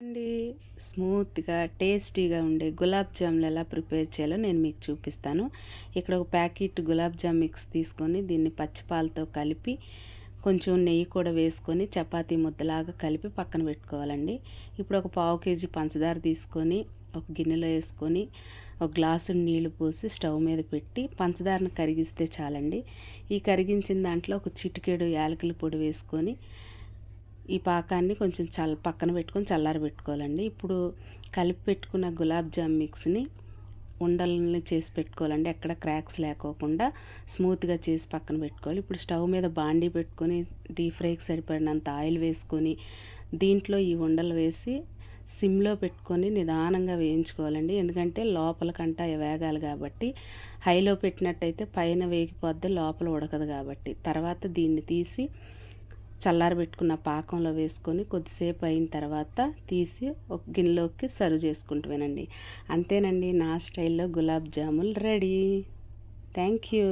అండి స్మూత్గా టేస్టీగా ఉండే గులాబ్ జాములు ఎలా ప్రిపేర్ చేయాలో నేను మీకు చూపిస్తాను. ఇక్కడ ఒక ప్యాకెట్ గులాబ్ జామ్ మిక్స్ తీసుకొని దీన్ని పచ్చిపాలతో కలిపి కొంచెం నెయ్యి కూడా వేసుకొని చపాతీ ముద్దలాగా కలిపి పక్కన పెట్టుకోవాలండి. ఇప్పుడు ఒక పావు కేజీ పంచదార తీసుకొని ఒక గిన్నెలో వేసుకొని ఒక గ్లాసు నీళ్లు పోసి స్టవ్ మీద పెట్టి పంచదారను కరిగిస్తే చాలండి. ఈ కరిగించిన దాంట్లో ఒక చిటికెడు యాలకుల పొడి వేసుకొని ఈ పాకాన్ని కొంచెం పక్కన పెట్టుకొని చల్లారబెట్టుకోవాలండి. ఇప్పుడు కలిపి పెట్టుకున్న గులాబ్ జామ్ మిక్స్ని ఉండల్ని చేసి పెట్టుకోవాలండి. ఎక్కడ క్రాక్స్ లేకోకుండా స్మూత్గా చేసి పక్కన పెట్టుకోవాలి. ఇప్పుడు స్టవ్ మీద బాండీ పెట్టుకొని డీప్ ఫ్రైకి సరిపడినంత ఆయిల్ వేసుకొని దీంట్లో ఈ ఉండలు వేసి సిమ్లో పెట్టుకొని నిదానంగా వేయించుకోవాలండి. ఎందుకంటే లోపలకంట వేగాలి కాబట్టి. హైలో పెట్టినట్టయితే పైన వేగిపోద్ది, లోపల ఉడకదు కాబట్టి. తర్వాత దీన్ని తీసి చల్లారబెట్టుకున్న పాకంలో వేసుకొని కొద్దిసేపు అయిన తర్వాత తీసి ఒక గిన్నెలోకి సర్వ్ చేసుకుంటామేనండి. అంతేనండి, నా స్టైల్లో గులాబ్ జాములు రెడీ. Thank you.